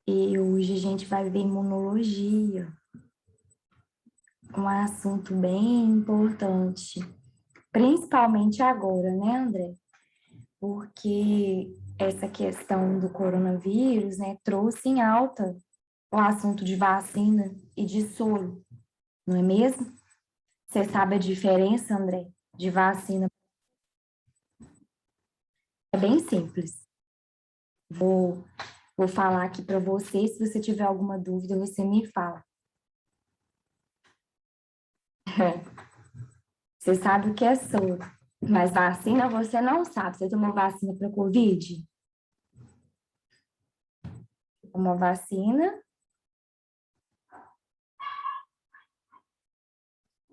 E hoje a gente vai ver imunologia, um assunto bem importante, principalmente agora, né, André? Porque essa questão do coronavírus, né, trouxe em alta o assunto de vacina e de soro, não é mesmo? Você sabe a diferença, André, de vacina? É bem simples. Vou, vou falar aqui para você, se você tiver alguma dúvida, você me fala. Você sabe o que é soro, mas vacina você não sabe. Você tomou vacina para Covid? Tomou vacina?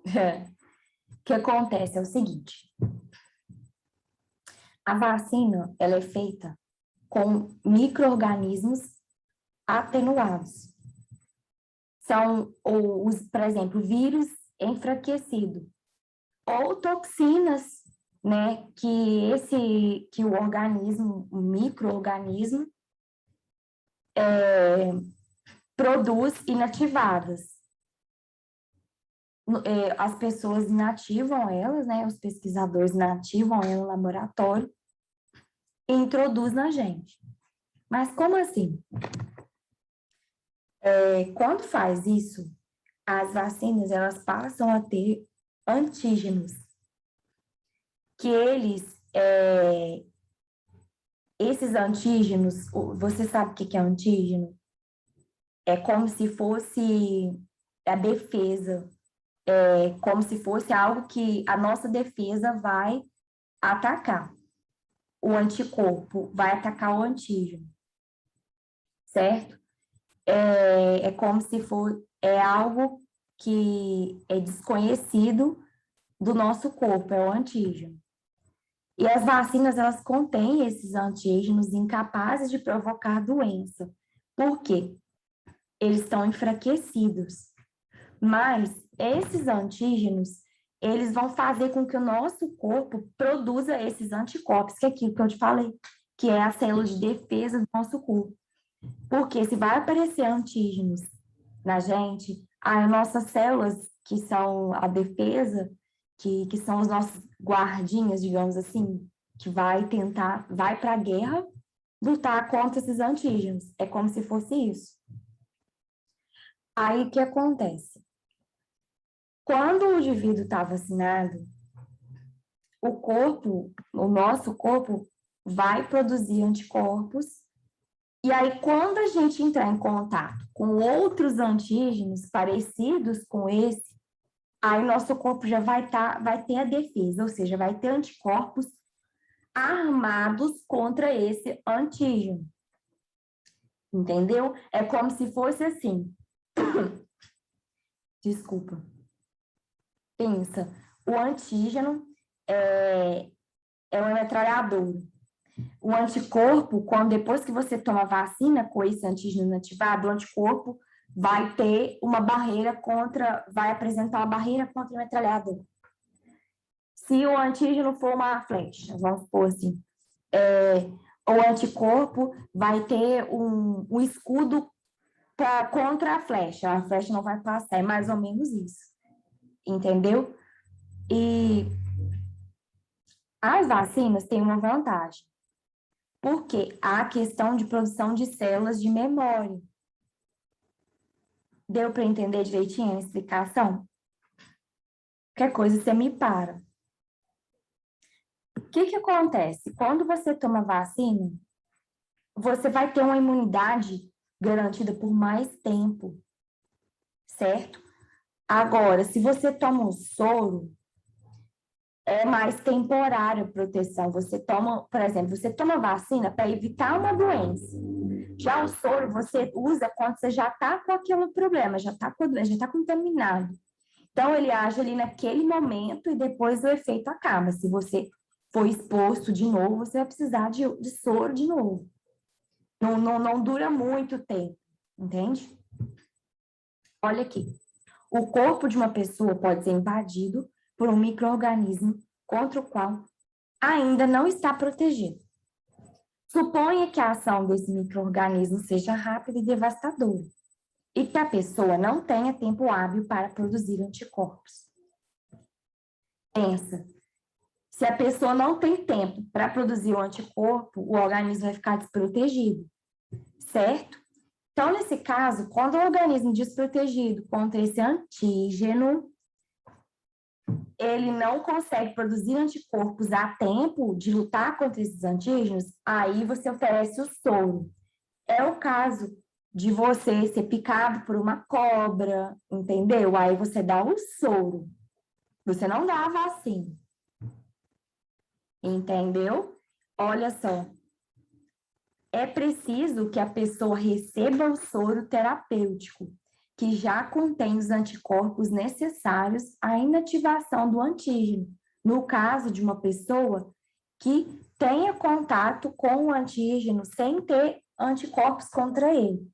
O que acontece é o seguinte, a vacina, ela é feita com micro-organismos atenuados. São, por exemplo, vírus enfraquecido ou toxinas, né, que o organismo, o micro-organismo, produz inativadas. As pessoas inativam elas, né? Os pesquisadores inativam ela no laboratório e introduz na gente. Mas como assim? Quando faz isso, as vacinas elas passam a ter antígenos, que esses antígenos, você sabe o que é antígeno? É como se fosse a defesa, é como se fosse algo que a nossa defesa vai atacar. O anticorpo vai atacar o antígeno, certo? É como se for, é algo que é desconhecido do nosso corpo, é o antígeno. E as vacinas, elas contêm esses antígenos incapazes de provocar doença. Por quê? Eles estão enfraquecidos. Mas esses antígenos, eles vão fazer com que o nosso corpo produza esses anticorpos, que é aquilo que eu te falei, que é a célula de defesa do nosso corpo. Porque se vai aparecer antígenos na gente, as nossas células, que são a defesa, que são os nossos guardinhas, digamos assim, que vai para a guerra lutar contra esses antígenos. É como se fosse isso. Aí o que acontece? Quando o indivíduo está vacinado, o nosso corpo, vai produzir anticorpos. E aí, quando a gente entrar em contato com outros antígenos parecidos com esse, aí nosso corpo já vai ter a defesa, ou seja, vai ter anticorpos armados contra esse antígeno. Entendeu? É como se fosse assim. Desculpa. Pensa, o antígeno é uma metralhadora. O anticorpo, depois que você toma a vacina com esse antígeno inativado, o anticorpo vai ter uma barreira vai apresentar uma barreira contra a metralhadora. Se o antígeno for uma flecha, vamos supor assim, o anticorpo vai ter um escudo contra a flecha não vai passar, é mais ou menos isso, entendeu? E as vacinas têm uma vantagem, porque há a questão de produção de células de memória. Deu para entender direitinho a explicação? Qualquer coisa você me para. O que acontece? Quando você toma vacina, você vai ter uma imunidade garantida por mais tempo, certo? Agora, se você toma o soro, é mais temporária a proteção. Você toma, por exemplo, você toma vacina para evitar uma doença. Já o soro você usa quando você já está com aquele problema, já está com a doença, já está contaminado. Então, ele age ali naquele momento e depois o efeito acaba. Se você for exposto de novo, você vai precisar de soro de novo. Não dura muito tempo, entende? Olha aqui. O corpo de uma pessoa pode ser invadido por um micro-organismo contra o qual ainda não está protegido. Suponha que a ação desse micro-organismo seja rápida e devastadora, e que a pessoa não tenha tempo hábil para produzir anticorpos. Pensa, se a pessoa não tem tempo para produzir o anticorpo, o organismo vai ficar desprotegido, certo? Então, nesse caso, quando o organismo desprotegido contra esse antígeno, ele não consegue produzir anticorpos a tempo de lutar contra esses antígenos, aí você oferece o soro. É o caso de você ser picado por uma cobra, entendeu? Aí você dá o soro. Você não dá a vacina. Entendeu? Olha só. É preciso que a pessoa receba o soro terapêutico, que já contém os anticorpos necessários à inativação do antígeno, no caso de uma pessoa que tenha contato com o antígeno sem ter anticorpos contra ele.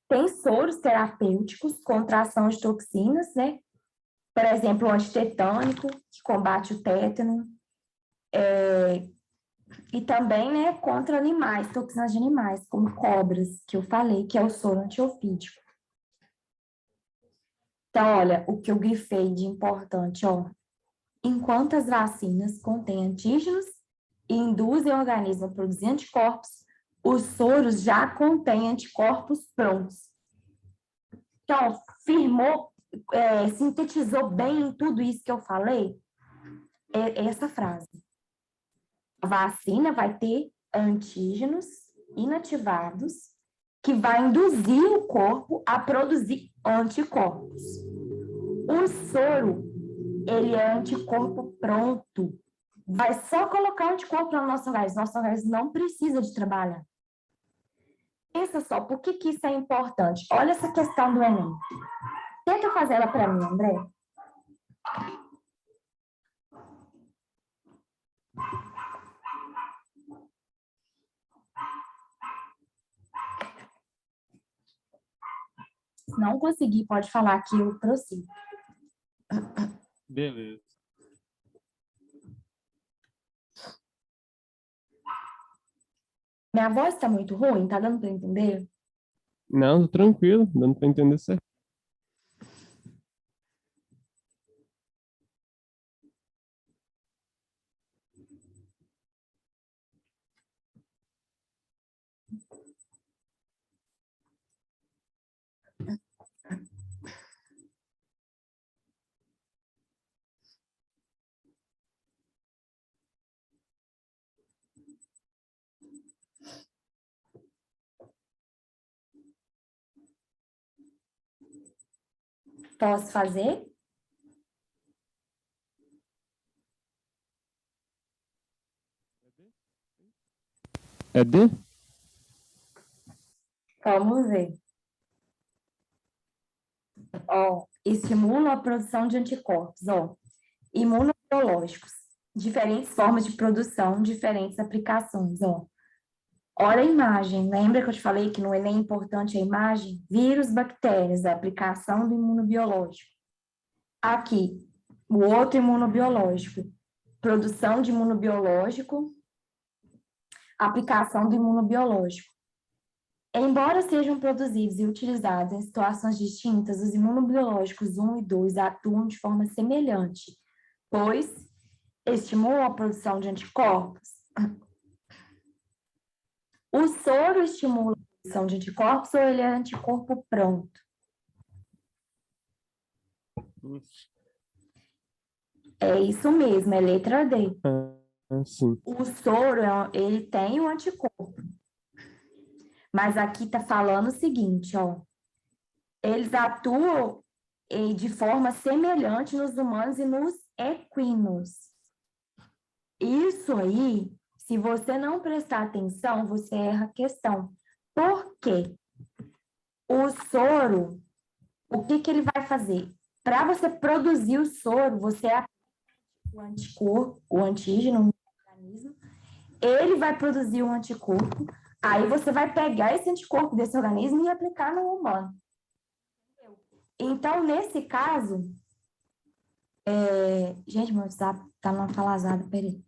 Tem soros terapêuticos contra a ação de toxinas, né? Por exemplo, o antitetânico, que combate o tétano, e também, né, contra animais, toxinas de animais, como cobras, que eu falei, que é o soro antiofídico. Então, olha, o que eu grifei de importante, ó. Enquanto as vacinas contêm antígenos e induzem o organismo a produzir anticorpos, os soros já contêm anticorpos prontos. Então, sintetizou bem tudo isso que eu falei? É essa frase. A vacina vai ter antígenos inativados que vai induzir o corpo a produzir anticorpos. O soro, ele é anticorpo pronto. Vai só colocar anticorpo no nosso organismo. Nosso organismo não precisa de trabalhar. Pensa só, por que isso é importante? Olha essa questão do Enem. Tenta fazer ela para mim, André. Se não conseguir, pode falar que eu prossigo. Beleza. Minha voz está muito ruim? Tá dando para entender? Não, tô tranquilo, dando para entender certo. Posso fazer? É D? Vamos ver. Ó, estimula a produção de anticorpos, ó. Imunobiológicos. Diferentes formas de produção, diferentes aplicações, ó. Olha a imagem. Lembra que eu te falei que no Enem é importante a imagem? Vírus, bactérias, a aplicação do imunobiológico. Aqui, o outro imunobiológico. Produção de imunobiológico, aplicação do imunobiológico. Embora sejam produzidos e utilizados em situações distintas, os imunobiológicos 1 e 2 atuam de forma semelhante, pois estimulam a produção de anticorpos. O soro estimula a produção de anticorpos ou ele é anticorpo pronto? É isso mesmo, é letra D. Sim. O soro, ele tem o anticorpo. Mas aqui está falando o seguinte, ó. Eles atuam de forma semelhante nos humanos e nos equinos. Isso aí, se você não prestar atenção, você erra a questão. Por quê? O soro, o que ele vai fazer? Para você produzir o soro, você aplica o anticorpo, o antígeno no organismo, ele vai produzir um anticorpo, aí você vai pegar esse anticorpo desse organismo e aplicar no humano. Então, nesse caso, gente, meu WhatsApp tá numa falazada, peraí.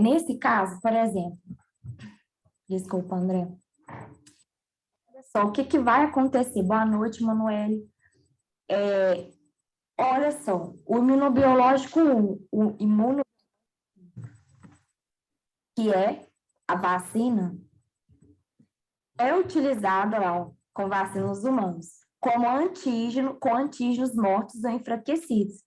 Nesse caso, por exemplo, desculpa, André. Olha só, o que que vai acontecer? Boa noite, Manoel. Olha só, o imunobiológico 1, o imuno, que é a vacina, é utilizada lá, com vacinas humanos, como antígeno, com antígenos mortos ou enfraquecidos.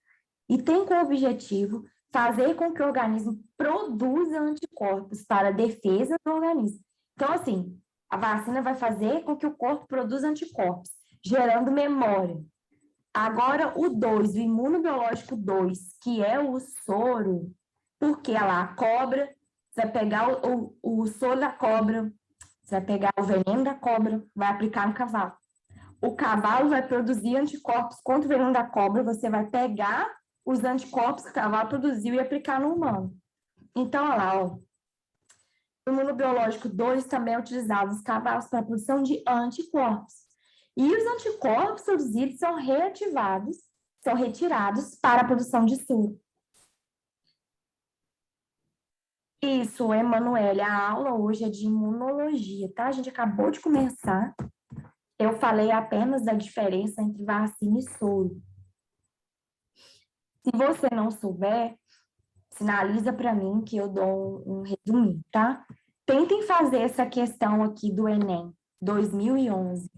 E tem como objetivo fazer com que o organismo produza anticorpos para a defesa do organismo. Então, assim, a vacina vai fazer com que o corpo produza anticorpos, gerando memória. Agora, o 2, o imunobiológico 2, que é o soro, porque lá, a cobra, você vai pegar o soro da cobra, você vai pegar o veneno da cobra, vai aplicar no cavalo. O cavalo vai produzir anticorpos contra o veneno da cobra, você vai pegar os anticorpos que o cavalo produziu e aplicar no humano. Então, olha lá, ó, o imunobiológico 2 também é utilizado nos cavalos para a produção de anticorpos. E os anticorpos produzidos são reativados, são retirados para a produção de soro. Isso, Emanuele, a aula hoje é de imunologia, tá? A gente acabou de começar. Eu falei apenas da diferença entre vacina e soro. Se você não souber, sinaliza para mim que eu dou um resuminho, tá? Tentem fazer essa questão aqui do Enem 2011.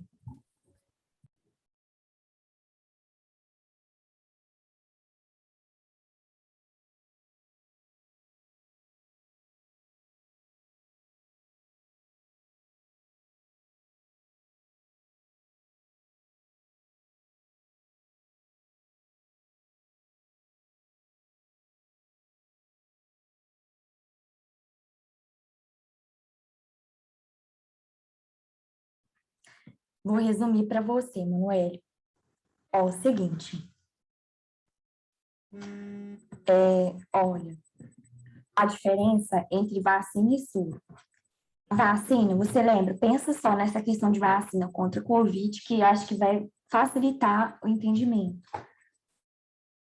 Vou resumir para você, Manuel. Ó, o seguinte. Olha, a diferença entre vacina e soro. Vacina, você lembra? Pensa só nessa questão de vacina contra o Covid, que acho que vai facilitar o entendimento.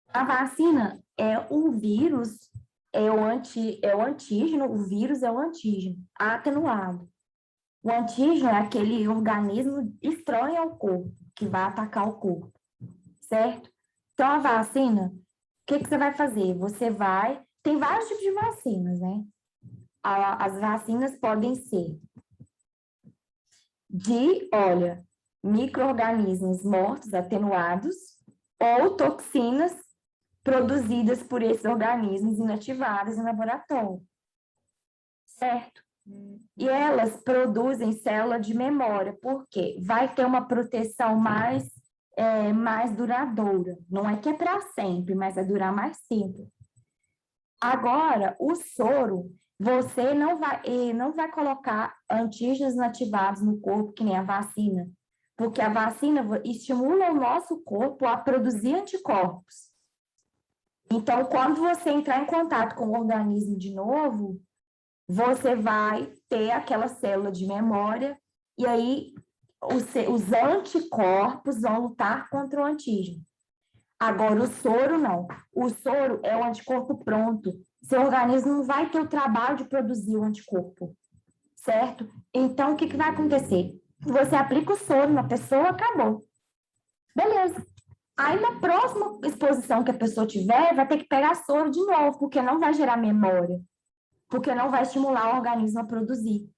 A vacina é o vírus, é o antígeno, o vírus é o antígeno atenuado. O antígeno é aquele organismo estranho ao corpo, que vai atacar o corpo, certo? Então, a vacina, o que que você vai fazer? Tem vários tipos de vacinas, né? As vacinas podem ser olha, micro-organismos mortos, atenuados, ou toxinas produzidas por esses organismos inativados em laboratório, certo? E elas produzem célula de memória, porque vai ter uma proteção mais duradoura. Não é que é para sempre, mas vai durar mais tempo. Agora, o soro, você não vai colocar antígenos inativados no corpo, que nem a vacina, porque a vacina estimula o nosso corpo a produzir anticorpos. Então, quando você entrar em contato com o organismo de novo, você vai ter aquela célula de memória, e aí os anticorpos vão lutar contra o antígeno. Agora, o soro não. O soro é o anticorpo pronto. Seu organismo não vai ter o trabalho de produzir o anticorpo, certo? Então, o que que vai acontecer? Você aplica o soro na pessoa, acabou. Beleza. Aí, na próxima exposição que a pessoa tiver, vai ter que pegar soro de novo, porque não vai gerar memória, porque não vai estimular o organismo a produzir,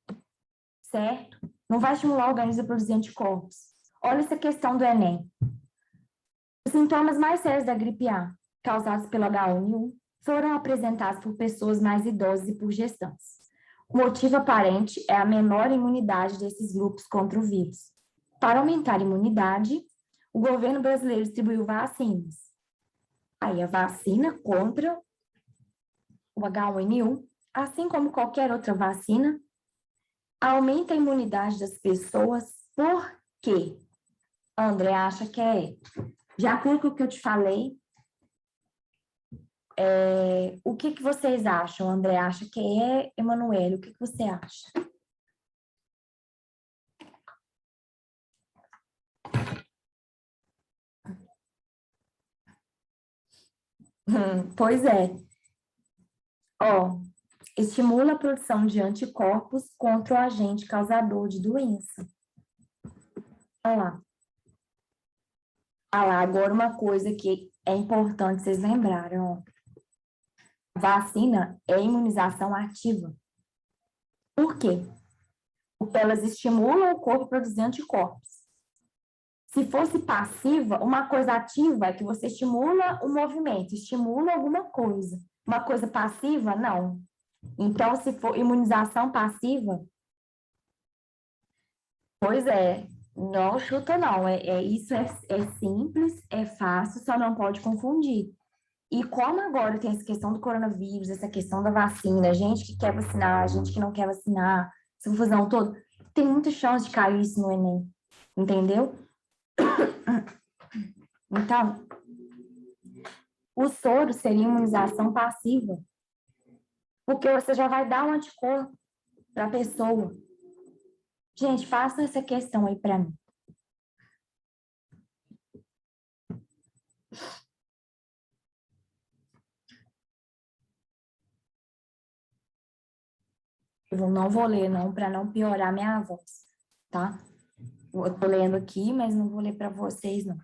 certo? Não vai estimular o organismo a produzir anticorpos. Olha essa questão do Enem. Os sintomas mais sérios da gripe A, causados pelo H1N1, foram apresentados por pessoas mais idosas e por gestantes. O motivo aparente é a menor imunidade desses grupos contra o vírus. Para aumentar a imunidade, o governo brasileiro distribuiu vacinas. Aí a vacina contra o H1N1, assim como qualquer outra vacina, aumenta a imunidade das pessoas. Por quê? André acha que é, de acordo com o que eu te falei, o que que vocês acham? André acha que é, Emanuele, o que que você acha? Pois é. Ó, estimula a produção de anticorpos contra o agente causador de doença. Olha lá. Olha lá, agora uma coisa que é importante vocês lembrarem, ó. Vacina é imunização ativa. Por quê? Porque elas estimulam o corpo a produzir anticorpos. Se fosse passiva, uma coisa ativa é que você estimula o movimento, estimula alguma coisa. Uma coisa passiva, não. Então, se for imunização passiva, pois é, não chuta não. Isso é simples, é fácil, só não pode confundir. E como agora tem essa questão do coronavírus, essa questão da vacina, gente que quer vacinar, gente que não quer vacinar, essa confusão toda, tem muita chance de cair isso no Enem, entendeu? Então, o soro seria imunização passiva, porque você já vai dar um anticorpo para a pessoa. Gente, faça essa questão aí para mim. Eu não vou ler, não, para não piorar minha voz, tá? Eu tô lendo aqui, mas não vou ler para vocês, não.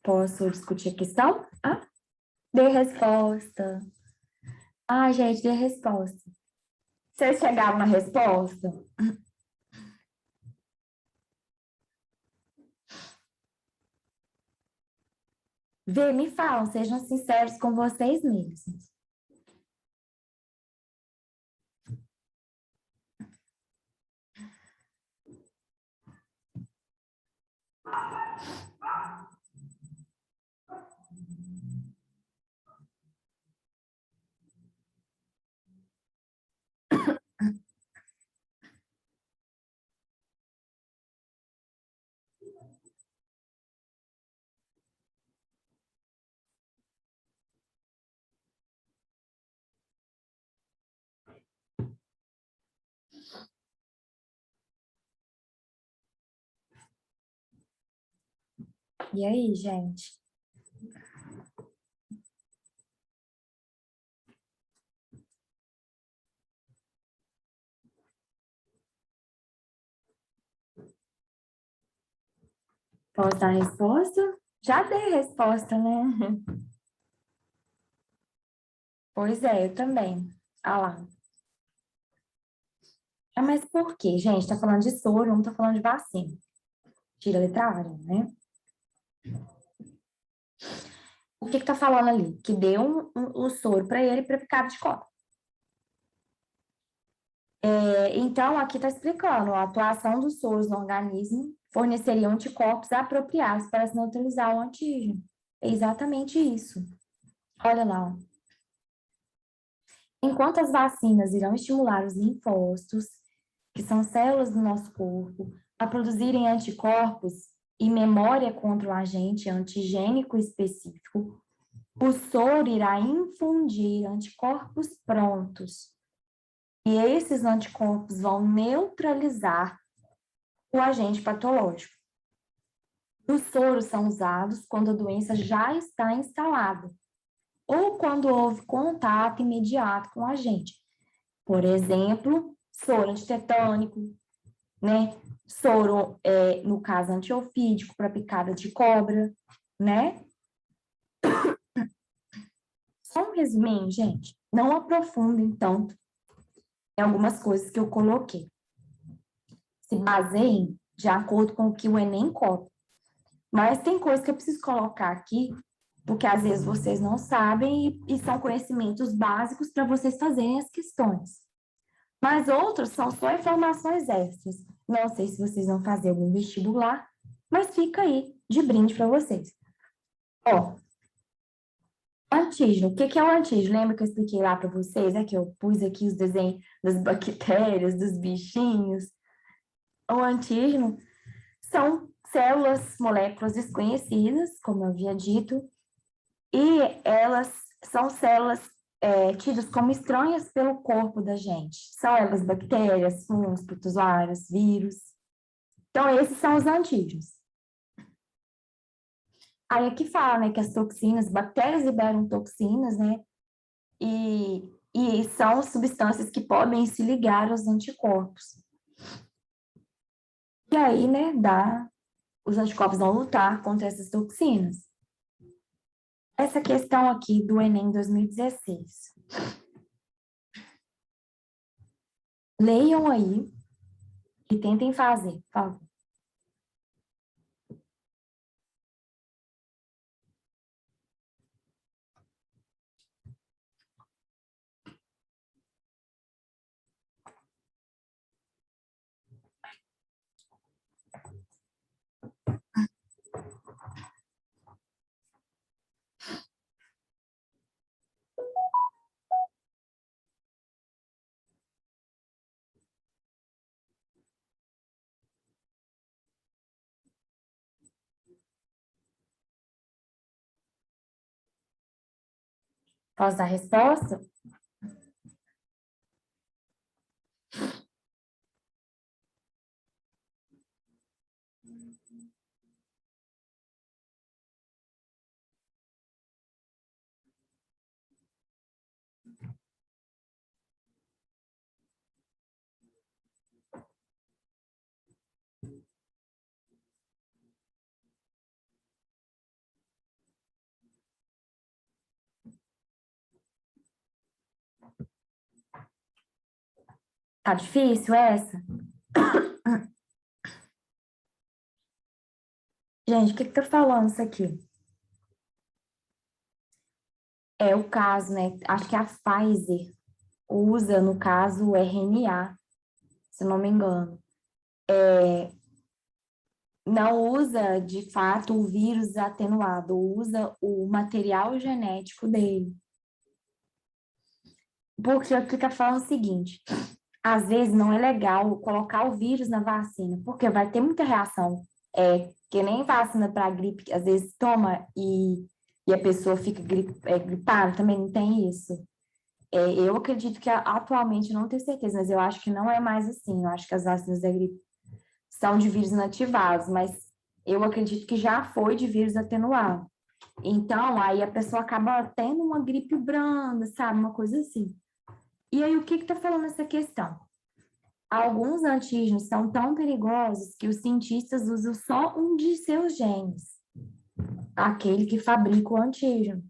Posso discutir a questão? Ah, dê resposta. Ah, gente, dê resposta. Vocês chegaram na resposta? Vê, me falam, sejam sinceros com vocês mesmos. E aí, gente? Posso dar a resposta? Já dei a resposta, né? Pois é, eu também. Ah lá. Ah, mas por quê, gente? Tá falando de soro, não tá falando de vacina. Tira a letra A, né? O que que tá falando ali? Que deu o soro para ele para picada de cobra. Então, aqui está explicando, a atuação dos soros no organismo forneceria anticorpos apropriados para se neutralizar o antígeno. É exatamente isso. Olha lá. Ó. Enquanto as vacinas irão estimular os linfócitos, que são células do nosso corpo, a produzirem anticorpos e memória contra o agente antigênico específico, o soro irá infundir anticorpos prontos. E esses anticorpos vão neutralizar o agente patológico. Os soros são usados quando a doença já está instalada ou quando houve contato imediato com o agente. Por exemplo, soro antitetânico, né? Soro, no caso, antiofídico para picada de cobra, né? Só um resuminho, gente. Não aprofundem tanto em algumas coisas que eu coloquei. Se baseiem de acordo com o que o Enem cobra. Mas tem coisas que eu preciso colocar aqui, porque às vezes vocês não sabem e são conhecimentos básicos para vocês fazerem as questões. Mas outros são só informações extras. Não sei se vocês vão fazer algum vestibular, mas fica aí de brinde para vocês. Ó, antígeno. O que que é o antígeno? Lembra que eu expliquei lá para vocês, né? Que eu pus aqui os desenhos das bactérias, dos bichinhos. O antígeno são células, moléculas desconhecidas, como eu havia dito, e elas são células tidas como estranhas pelo corpo da gente. São elas bactérias, fungos, protozoários, vírus. Então, esses são os antígenos. Aí aqui fala, né, que as toxinas, bactérias liberam toxinas, né, e são substâncias que podem se ligar aos anticorpos. E aí, né, os anticorpos vão lutar contra essas toxinas. Essa questão aqui do Enem 2016. Leiam aí e tentem fazer, por favor. Posso dar a resposta? Tá difícil essa? Gente, o que que tá falando isso aqui? É o caso, né? Acho que a Pfizer usa, no caso, o RNA, se não me engano. Não usa, de fato, o vírus atenuado, usa o material genético dele. Porque aqui tá falando o seguinte, às vezes não é legal colocar o vírus na vacina, porque vai ter muita reação. Que nem vacina para gripe, que às vezes toma e a pessoa fica gripada, também não tem isso. Eu acredito que atualmente, não tenho certeza, mas eu acho que não é mais assim. Eu acho que as vacinas da gripe são de vírus inativados, mas eu acredito que já foi de vírus atenuado. Então, aí a pessoa acaba tendo uma gripe branda, sabe? Uma coisa assim. E aí, o que está falando essa questão? Alguns antígenos são tão perigosos que os cientistas usam só um de seus genes, aquele que fabrica o antígeno.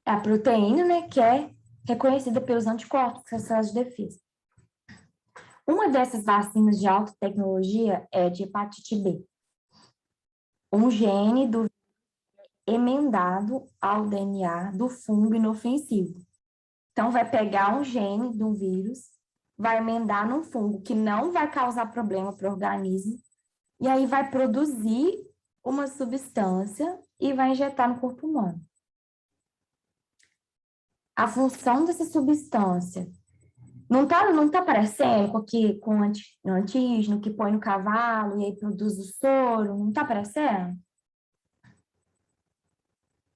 É a proteína, né, que é reconhecida pelos anticorpos, que são as células de defesa. Uma dessas vacinas de alta tecnologia é de hepatite B. Um gene do emendado ao DNA do fungo inofensivo. Então, vai pegar um gene de um vírus, vai emendar num fungo que não vai causar problema para o organismo, e aí vai produzir uma substância e vai injetar no corpo humano. A função dessa substância não tá parecendo com antígeno que põe no cavalo e aí produz o soro? Não tá parecendo?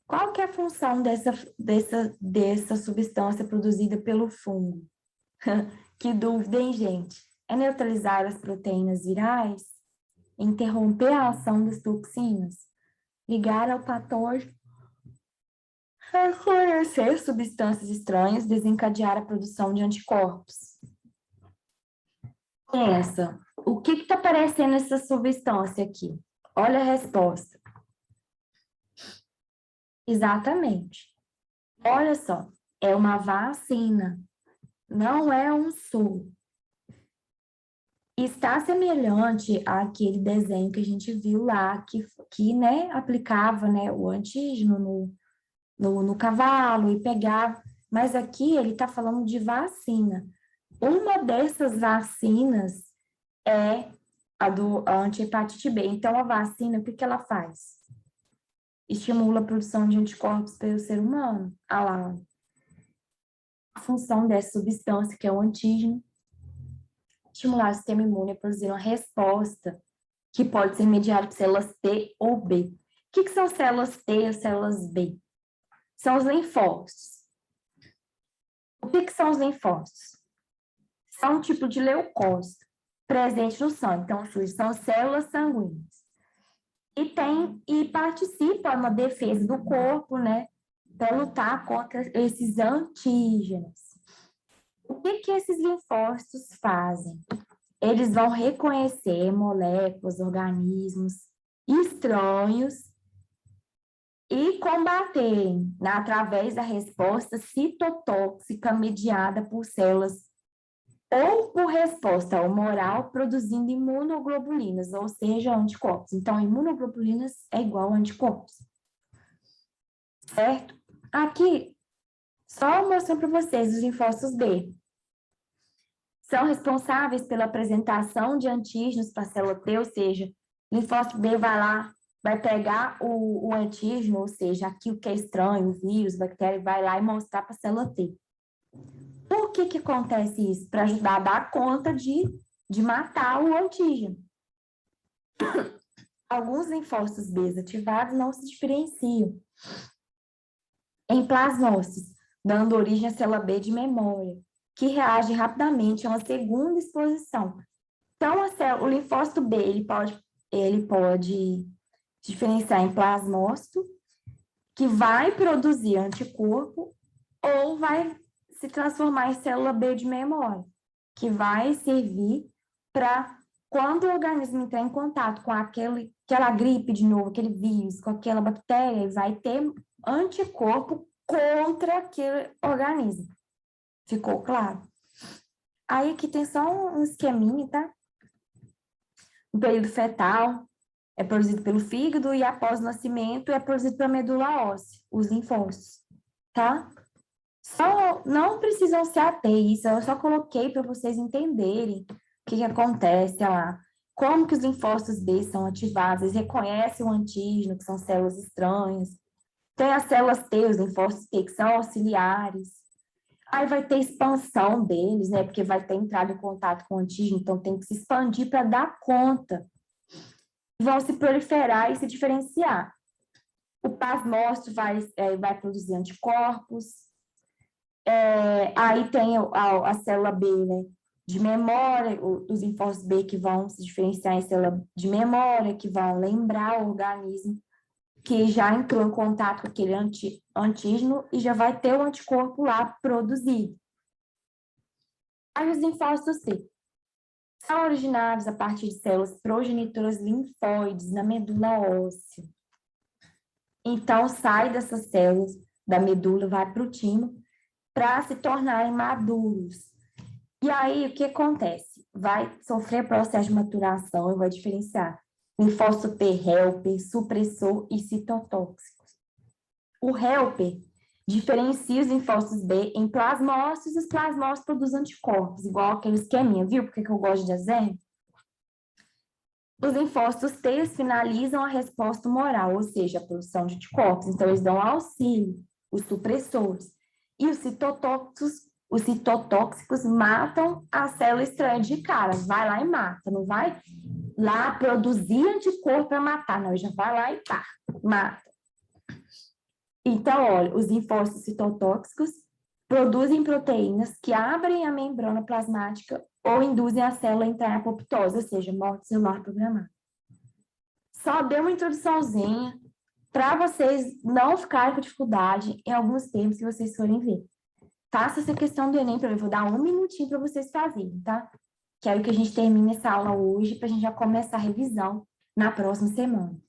Qual que é a função dessa substância produzida pelo fungo? Que dúvida, hein, gente? É neutralizar as proteínas virais? Interromper a ação das toxinas? Ligar ao patógeno? Reconhecer substâncias estranhas? Desencadear a produção de anticorpos? Pensa, o que está aparecendo nessa substância aqui? Olha a resposta. Exatamente. Olha só, é uma vacina. não é um soro. Está semelhante àquele desenho que a gente viu lá, que né, aplicava, né, o antígeno no cavalo e pegava. Mas aqui ele está falando de vacina. Uma dessas vacinas é a anti-hepatite B. Então, a vacina, o que que ela faz? Estimula a produção de anticorpos pelo ser humano. Ah lá, a função dessa substância, que é o antígeno, estimular o sistema imune a produzir uma resposta que pode ser mediada por células T ou B. O que são células T e células B? São os linfócitos. O que são os linfócitos? São um tipo de leucócito presente no sangue. Então, são células sanguíneas. E participa na defesa do corpo, né? Para lutar contra esses antígenos. O que esses linfócitos fazem? Eles vão reconhecer moléculas, organismos estranhos e combater, né, através da resposta citotóxica mediada por células ou por resposta humoral produzindo imunoglobulinas, ou seja, anticorpos. Então, imunoglobulinas é igual a anticorpos, certo? Aqui, só mostrando para vocês os linfócitos B. São responsáveis pela apresentação de antígenos para a célula T, ou seja, o linfócito B vai lá, vai pegar o antígeno, ou seja, aquilo que é estranho, o vírus, bactéria, vai lá e mostrar para a célula T. Por que acontece isso? Para ajudar a dar conta de matar o antígeno. Alguns linfócitos B ativados não se diferenciam em plasmócitos, dando origem à célula B de memória, que reage rapidamente a uma segunda exposição. Então, o linfócito B, ele pode diferenciar em plasmócito, que vai produzir anticorpo, ou vai se transformar em célula B de memória, que vai servir para, quando o organismo entrar em contato com aquela gripe de novo, aquele vírus, com aquela bactéria, ele vai ter anticorpo contra aquele organismo. Ficou claro? Aí aqui tem só um esqueminha, tá? No período fetal, é produzido pelo fígado e após o nascimento é produzido pela medula óssea, os linfócitos, tá? Só não precisam se ater isso, eu só coloquei para vocês entenderem o que acontece lá. Como que os linfócitos B são ativados, eles reconhecem o antígeno, que são células estranhas. Tem as células T, os linfócitos T, que são auxiliares. Aí vai ter expansão deles, né? Porque vai ter entrado em contato com o antígeno, então tem que se expandir para dar conta. Vão se proliferar e se diferenciar. O plasmócito vai produzir anticorpos. Aí tem a célula B, né? De memória, os linfócitos B que vão se diferenciar em célula de memória, que vão lembrar o organismo que já entrou em contato com aquele antígeno e já vai ter o anticorpo lá produzido. Aí os linfócitos T são originados a partir de células progenitoras linfóides na medula óssea. Então, sai dessas células da medula, vai para o timo, para se tornarem maduros. E aí, o que acontece? Vai sofrer processo de maturação e vai diferenciar linfócito T helper, supressor e citotóxicos. O helper diferencia os linfócitos B em plasmócitos, e os plasmócitos produzem anticorpos, igual aquele esqueminha, viu? Por que eu gosto de desenho? Os linfócitos T finalizam a resposta humoral, ou seja, a produção de anticorpos, então eles dão auxílio, os supressores. E os citotóxicos matam a célula estranha de cara, vai lá e mata, não vai lá produzir anticorpo para matar, não, já vai lá e pá, mata. Então, olha, os linfócitos citotóxicos produzem proteínas que abrem a membrana plasmática ou induzem a célula a entrar em apoptose, ou seja, morte celular programada. Só dei uma introduçãozinha para vocês não ficarem com dificuldade em alguns termos que vocês forem ver. Faça essa questão do Enem para mim, vou dar 1 minutinho para vocês fazerem, tá? Que é o que a gente termina essa aula hoje, para a gente já começar a revisão na próxima semana.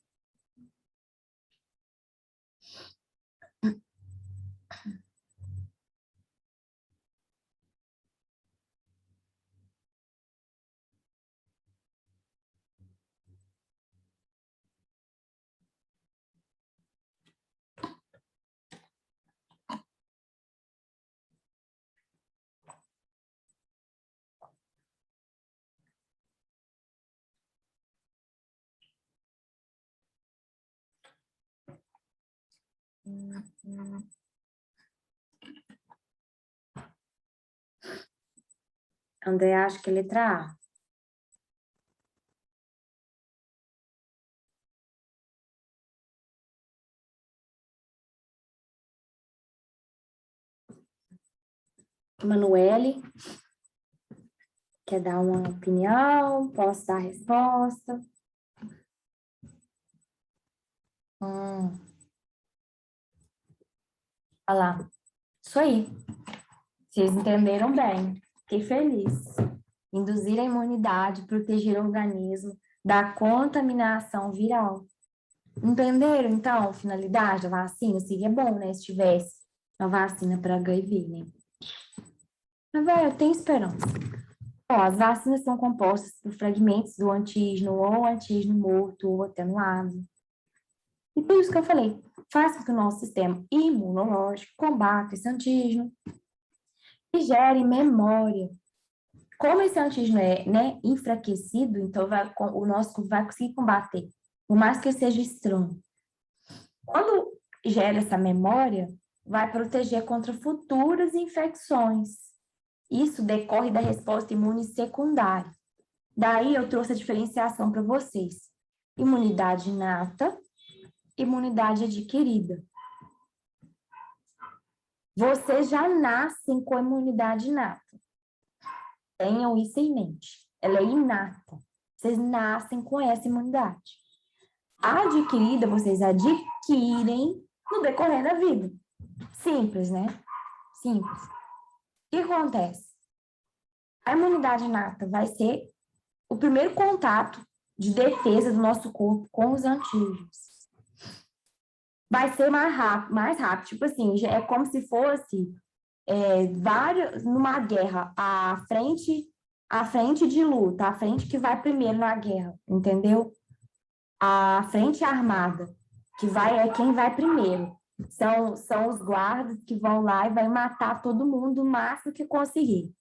André, acho que é letra A. Emanuele, quer dar uma opinião? Posso dar a resposta? Olha lá. Isso aí. Vocês entenderam bem. Fiquei feliz. Induzir a imunidade, proteger o organismo da contaminação viral. Entenderam, então, finalidade da vacina? Seria bom, né, se tivesse uma vacina para HIV, né? Mas, velho, eu tenho esperança. Ó, as vacinas são compostas por fragmentos do antígeno ou antígeno morto ou atenuado. E por isso que eu falei, faz com que o nosso sistema imunológico combata esse antígeno e gere memória. Como esse antígeno é, né, enfraquecido, então o nosso corpo vai conseguir combater, por mais que ele seja estranho. Quando gera essa memória, vai proteger contra futuras infecções. Isso decorre da resposta imune secundária. Daí eu trouxe a diferenciação para vocês. Imunidade inata, imunidade adquirida. Vocês já nascem com a imunidade inata. Tenham isso em mente. Ela é inata. Vocês nascem com essa imunidade. A adquirida, vocês adquirem no decorrer da vida. Simples, né? Simples. O que acontece? A imunidade inata vai ser o primeiro contato de defesa do nosso corpo com os antígenos. Vai ser mais rápido. Tipo assim, é como se fosse numa guerra, a frente de luta, a frente que vai primeiro na guerra, entendeu? A frente armada, é quem vai primeiro. São os guardas que vão lá e vai matar todo mundo o máximo que conseguir.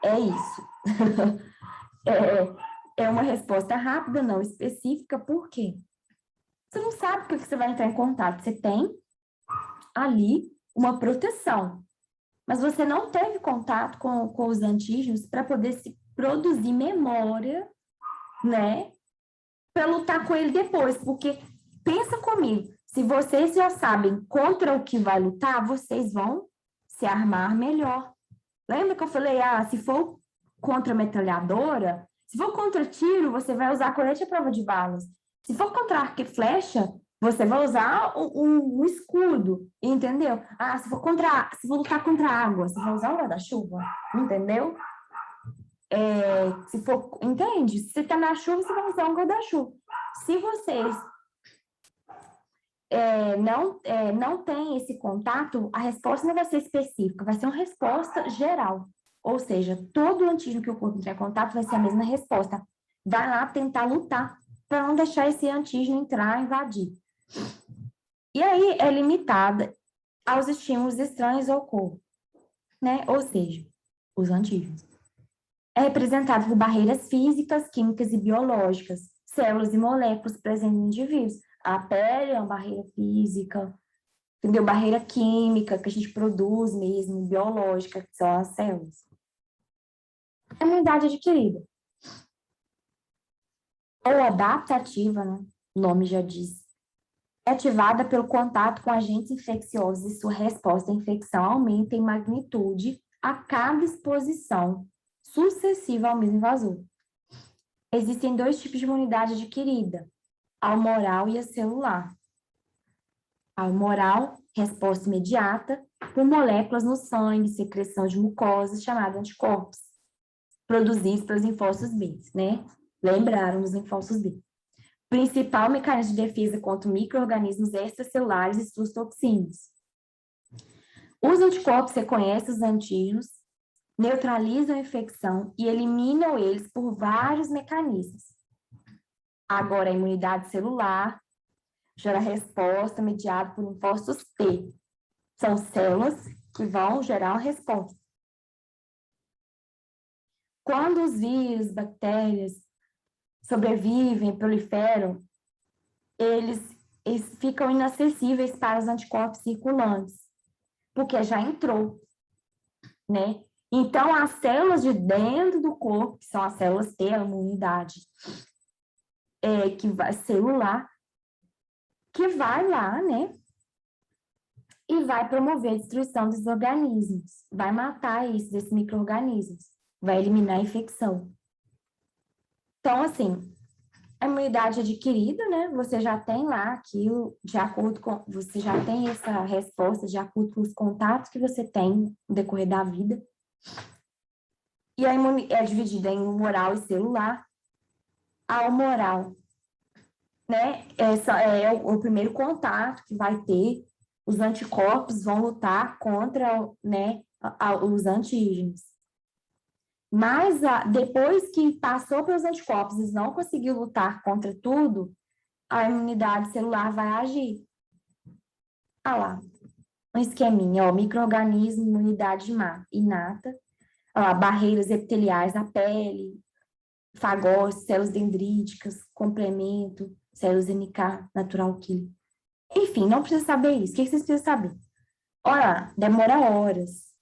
É isso. É uma resposta rápida, não específica, por quê? Você não sabe com o que você vai entrar em contato. Você tem ali uma proteção, mas você não teve contato com os antígenos para poder se produzir memória, né? Para lutar com ele depois, porque pensa comigo, se vocês já sabem contra o que vai lutar, vocês vão se armar melhor. Lembra que eu falei, se for contra metralhadora, se for contra tiro, você vai usar colete à prova de balas. Se for contra arco e flecha, você vai usar um escudo, entendeu? Se for lutar contra água, você vai usar o guarda-chuva, entendeu? Entende? Se você tá na chuva, você vai usar um guarda-chuva. Se vocês não têm esse contato, a resposta não vai ser específica, vai ser uma resposta geral. Ou seja, todo o antígeno que o corpo entrar em contato vai ser a mesma resposta. Vai lá tentar lutar para não deixar esse antígeno entrar, invadir. E aí é limitada aos estímulos estranhos ao corpo, né? Ou seja, os antígenos. É representado por barreiras físicas, químicas e biológicas, células e moléculas presentes no indivíduo. A pele é uma barreira física, entendeu? Barreira química que a gente produz mesmo, biológica, que são as células. A imunidade adquirida. Ou adaptativa, né? O nome já diz. É ativada pelo contato com agentes infecciosos e sua resposta à infecção aumenta em magnitude a cada exposição sucessiva ao mesmo invasor. Existem dois tipos de imunidade adquirida, a humoral e a celular. A humoral, resposta imediata por moléculas no sangue, secreção de mucosas, chamada anticorpos, produzidos pelos linfócitos B, né? Lembraram os linfócitos B. Principal mecanismo de defesa contra micro-organismos extracelulares e suas toxinas. Os anticorpos reconhecem os antígenos, neutralizam a infecção e eliminam eles por vários mecanismos. Agora, a imunidade celular gera resposta mediada por linfócitos T. São células que vão gerar uma resposta. Quando os vírus, bactérias sobrevivem, proliferam, eles eles ficam inacessíveis para os anticorpos circulantes, porque já entrou, né? Então, as células de dentro do corpo, que são as células T, a imunidade celular, que vai lá, né? E vai promover a destruição dos organismos, vai matar esses micro-organismos, vai eliminar a infecção. Então, assim, a imunidade adquirida, né? Você já tem lá aquilo, de acordo com. Você já tem essa resposta de acordo com os contatos que você tem no decorrer da vida. E a é dividida em humoral e celular. A humoral, né? Essa é o primeiro contato que vai ter. Os anticorpos vão lutar contra, né, os antígenos. Mas depois que passou pelos anticorpos e não conseguiu lutar contra tudo, a imunidade celular vai agir. Ah lá, um esqueminha, ó, micro-organismo, imunidade inata, ó lá, barreiras epiteliais da pele, fagócitos, células dendríticas, complemento, células NK, natural killer. Enfim, não precisa saber isso. O que vocês precisam saber? Olha, demora horas.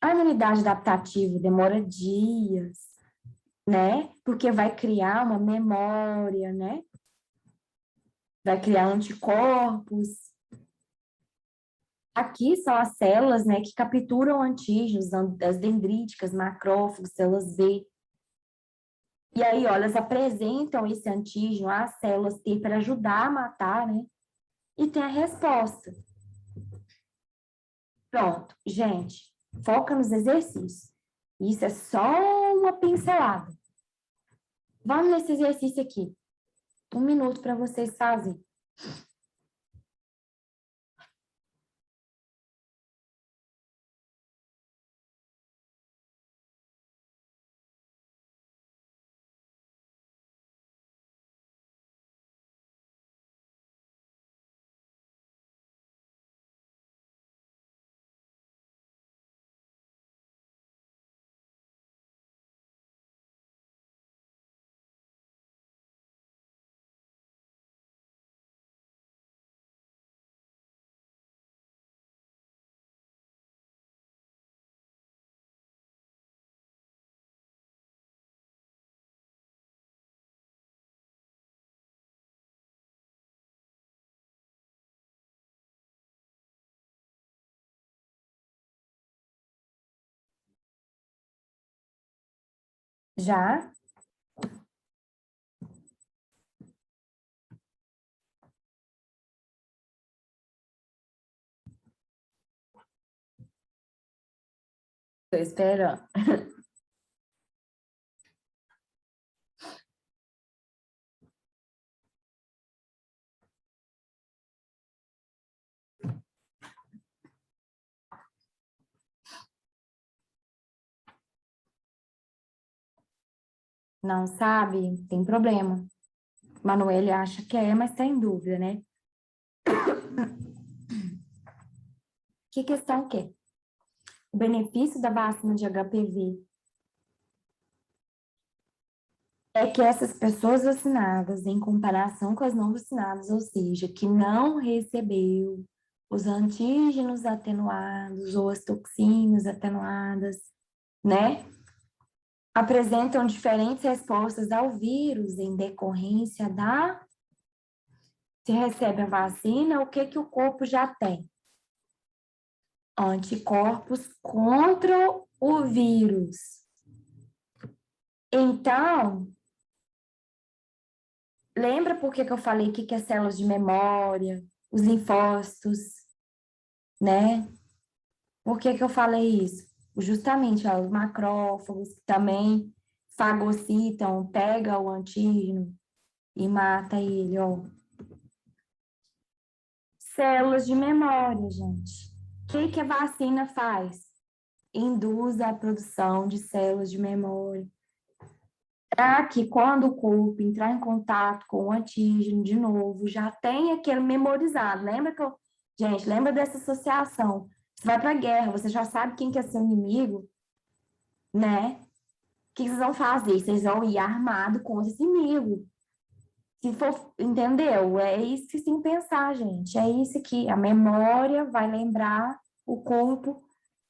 A imunidade adaptativa demora dias, né? Porque vai criar uma memória, né? Vai criar anticorpos. Aqui são as células, né, que capturam antígenos, as dendríticas, macrófagos, células B. E aí, olha, elas apresentam esse antígeno às células T para ajudar a matar, né? E tem a resposta. Pronto, gente, foca nos exercícios. Isso é só uma pincelada. Vamos nesse exercício aqui. 1 minuto para vocês fazerem. Já? Estou esperando. Não sabe? Tem problema. Manoel acha que é, mas está em dúvida, né? Que questão que é? O benefício da vacina de HPV é que essas pessoas vacinadas, em comparação com as não vacinadas, ou seja, que não recebeu os antígenos atenuados ou as toxinas atenuadas, né? Apresentam diferentes respostas ao vírus em decorrência da... Se recebe a vacina, o que o corpo já tem? Anticorpos contra o vírus. Então, lembra por que eu falei que é células de memória, os linfócitos, né? Por que eu falei isso? Justamente, ó, os macrófagos que também fagocitam, pega o antígeno e mata ele, ó. Células de memória, gente. O que a vacina faz? Induz a produção de células de memória. Para que quando o corpo entrar em contato com o antígeno de novo, já tenha aquele memorizado. Lembra que Gente, lembra dessa associação. Você vai para a guerra, você já sabe quem que é seu inimigo, né? O que vocês vão fazer? Vocês vão ir armado contra esse inimigo. Se for, entendeu? É isso que tem que pensar, gente. É isso que a memória vai lembrar o corpo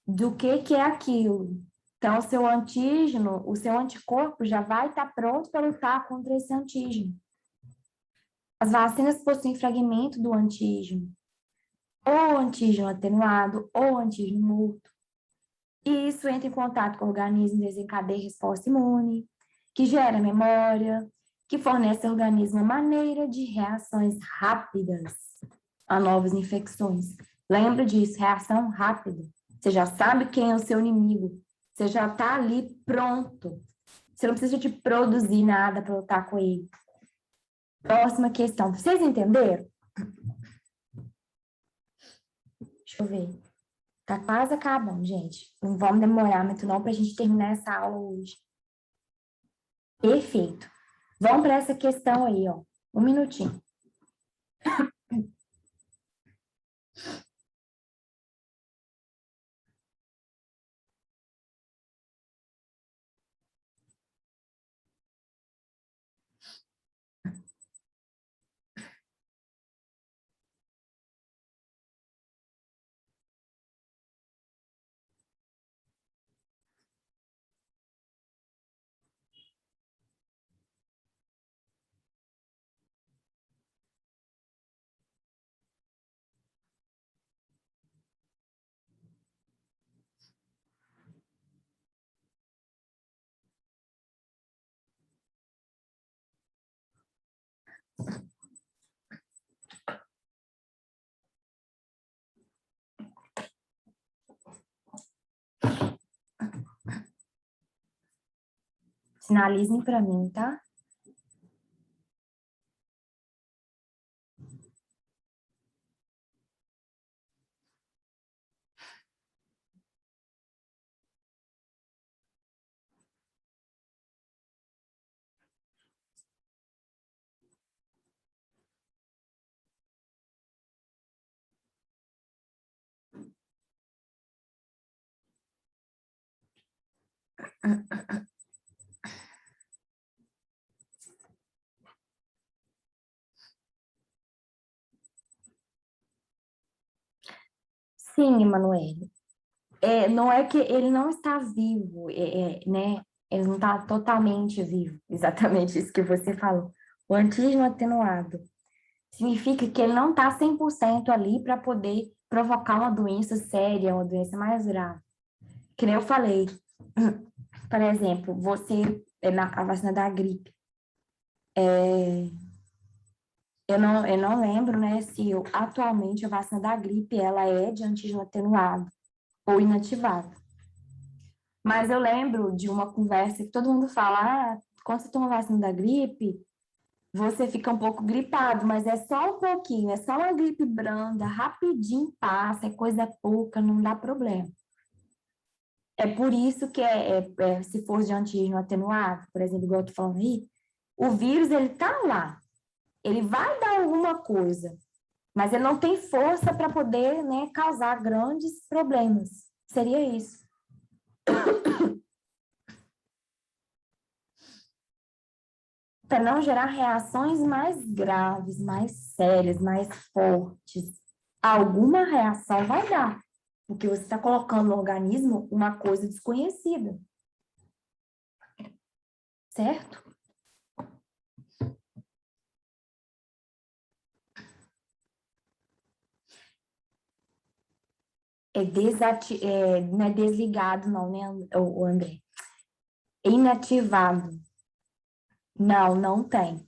do que é aquilo. Então, o seu antígeno, o seu anticorpo já vai estar pronto para lutar contra esse antígeno. As vacinas possuem fragmento do antígeno, ou antígeno atenuado, ou antígeno morto. E isso entra em contato com o organismo, desencadeia resposta imune, que gera memória, que fornece ao organismo uma maneira de reações rápidas a novas infecções. Lembra disso, reação rápida. Você já sabe quem é o seu inimigo. Você já está ali pronto. Você não precisa de produzir nada para lutar com ele. Próxima questão. Vocês entenderam? Deixa eu ver. Tá quase acabando, gente. Não vamos demorar muito não para a gente terminar essa aula hoje. Perfeito. Vamos para essa questão aí, ó. Um minutinho. Sinalizem para mim, tá? Sim, Emanuele. Não é que ele não está vivo, né? Ele não está totalmente vivo, exatamente isso que você falou. O antígeno atenuado significa que ele não está 100% ali para poder provocar uma doença séria, uma doença mais grave. Que nem eu falei, por exemplo, você, a vacina da gripe, eu não lembro, né, se atualmente a vacina da gripe, ela é de antígeno atenuado ou inativado. Mas eu lembro de uma conversa que todo mundo fala, quando você toma vacina da gripe, você fica um pouco gripado, mas é só um pouquinho, é só uma gripe branda, rapidinho passa, é coisa pouca, não dá problema. É por isso que se for de antígeno atenuado, por exemplo, igual eu tô falando aí, o vírus, ele tá lá, ele vai dar alguma coisa, mas ele não tem força para poder, né, causar grandes problemas. Seria isso. Para não gerar reações mais graves, mais sérias, mais fortes. Alguma reação vai dar, porque você está colocando no organismo uma coisa desconhecida. Certo? Não é desligado, não, né, o André? Inativado. Não, não tem.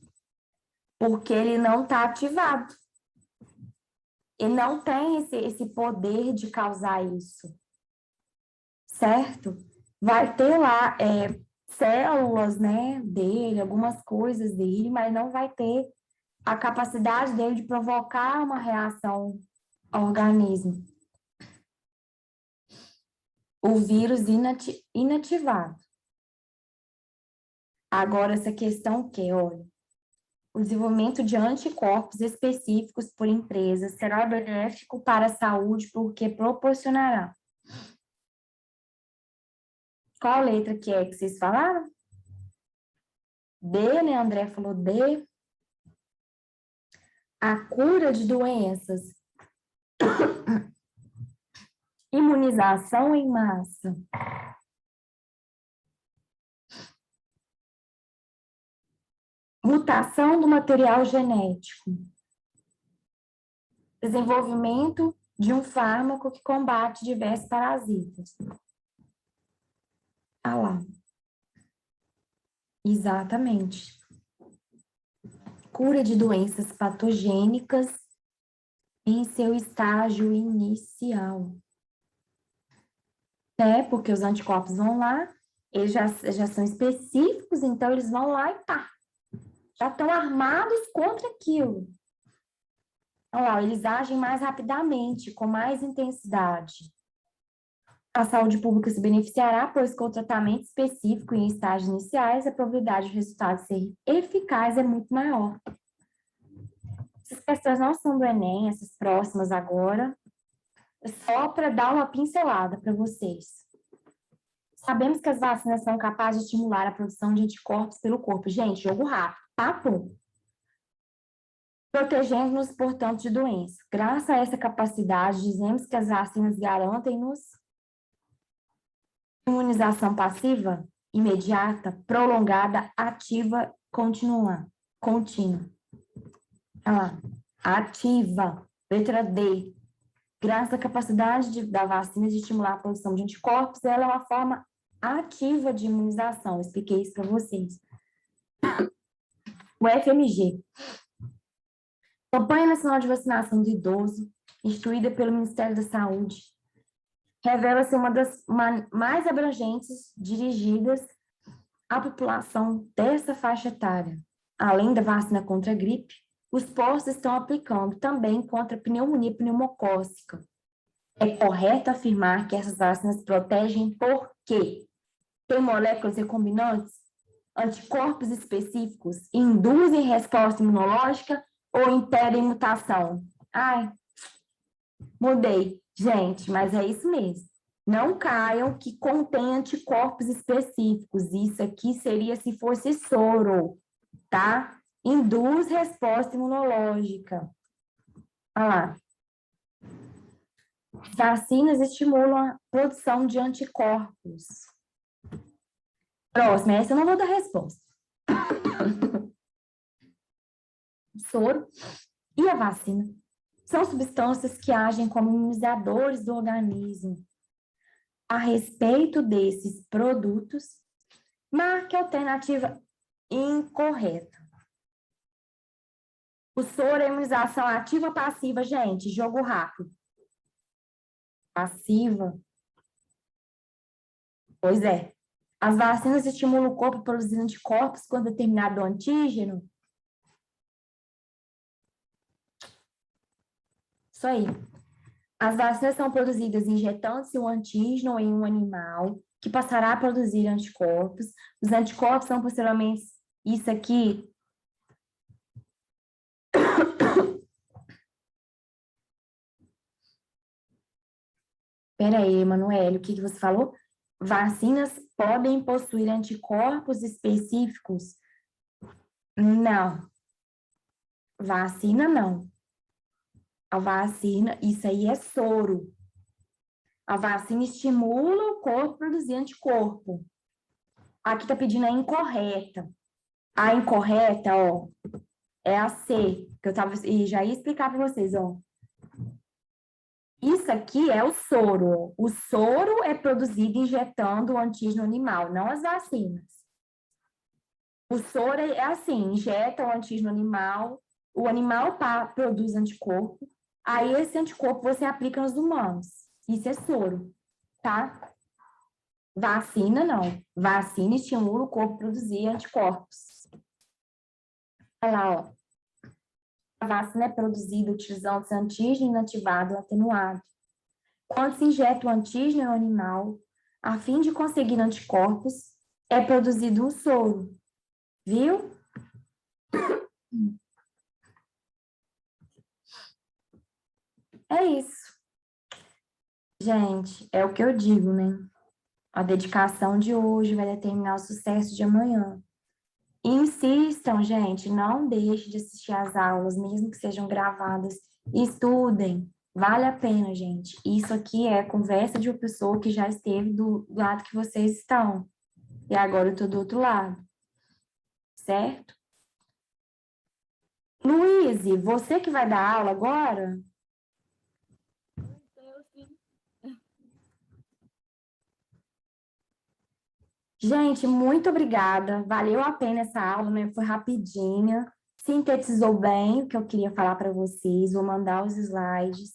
Porque ele não está ativado. Ele não tem esse poder de causar isso. Certo? Vai ter lá células, né, dele, algumas coisas dele, mas não vai ter a capacidade dele de provocar uma reação ao organismo. O vírus inativado. Agora, essa questão que, olha, o desenvolvimento de anticorpos específicos por empresas será benéfico para a saúde porque proporcionará. Qual letra que vocês falaram? D, né? André falou D. a cura de doenças, imunização em massa, mutação do material genético, desenvolvimento de um fármaco que combate diversos parasitas. Ah lá. Exatamente. Cura de doenças patogênicas em seu estágio inicial. Porque os anticorpos vão lá, eles já são específicos, então eles vão lá e pá, já estão armados contra aquilo. Olha lá, eles agem mais rapidamente, com mais intensidade. A saúde pública se beneficiará, pois com o tratamento específico em estágios iniciais, a probabilidade de resultado ser eficaz é muito maior. Essas questões não são do Enem, essas próximas agora, só para dar uma pincelada para vocês. Sabemos que as vacinas são capazes de estimular a produção de anticorpos pelo corpo. Gente, jogo rápido, papo. Protegendo-nos, portanto, de doenças. Graças a essa capacidade, dizemos que as vacinas garantem-nos imunização passiva, imediata, prolongada, ativa, contínua. Olha lá. Ativa. Letra D. Graças à capacidade da vacina de estimular a produção de anticorpos, ela é uma forma ativa de imunização. Eu expliquei isso para vocês. O FMG. Campanha Nacional de Vacinação do Idoso, instituída pelo Ministério da Saúde, revela-ser uma das mais abrangentes dirigidas à população dessa faixa etária. Além da vacina contra a gripe, os postos estão aplicando também contra a pneumonia pneumocócica. É correto afirmar que essas vacinas protegem porque tem moléculas recombinantes, anticorpos específicos, induzem resposta imunológica ou impedem mutação? Ai, mudei. Gente, mas é isso mesmo. Não caiam que contém anticorpos específicos. Isso aqui seria se fosse soro, tá? Induz resposta imunológica. Olha lá. Vacinas estimulam a produção de anticorpos. Próxima, essa eu não vou dar resposta. Soro e a vacina são substâncias que agem como imunizadores do organismo. A respeito desses produtos, marque a alternativa incorreta. O soro é imunização ativa ou passiva, gente? Jogo rápido. Passiva. Pois é. As vacinas estimulam o corpo a produzir anticorpos com determinado antígeno. Isso aí. As vacinas são produzidas injetando-se um antígeno em um animal que passará a produzir anticorpos. Os anticorpos são posteriormente isso aqui. Espera aí, Emanuele, o que você falou? Vacinas podem possuir anticorpos específicos? Não. Vacina, não. A vacina, isso aí é soro. A vacina estimula o corpo a produzir anticorpo. Aqui tá pedindo a incorreta. A incorreta, ó, é a C, que eu tava, e já ia explicar para vocês, ó. Isso aqui é o soro. O soro é produzido injetando o antígeno animal, não as vacinas. O soro é assim, injeta o antígeno animal, o animal produz anticorpo, aí esse anticorpo você aplica nos humanos. Isso é soro, tá? Vacina, não. Vacina estimula o corpo a produzir anticorpos. Olha lá, ó. A vacina é produzida utilizando esse antígeno inativado ou atenuado. Quando se injeta o antígeno no animal, a fim de conseguir anticorpos, é produzido um soro. Viu? É isso. Gente, é o que eu digo, né? A dedicação de hoje vai determinar o sucesso de amanhã. Insistam, gente, não deixe de assistir às aulas, mesmo que sejam gravadas. Estudem, vale a pena, gente. Isso aqui é conversa de uma pessoa que já esteve do lado que vocês estão. E agora eu tô do outro lado, certo? Luiz, você que vai dar aula agora? Gente, muito obrigada. Valeu a pena essa aula, né? Foi rapidinha. Sintetizou bem o que eu queria falar para vocês. Vou mandar os slides.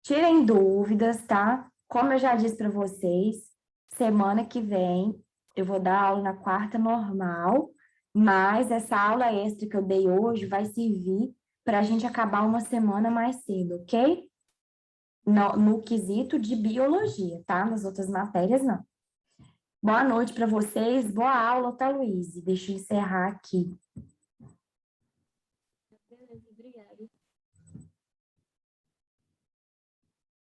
Tirem dúvidas, tá? Como eu já disse para vocês, semana que vem eu vou dar aula na quarta normal, mas essa aula extra que eu dei hoje vai servir para a gente acabar uma semana mais cedo, ok? No quesito de biologia, tá? Nas outras matérias, não. Boa noite para vocês, boa aula, tá, Luiz? Deixa eu encerrar aqui.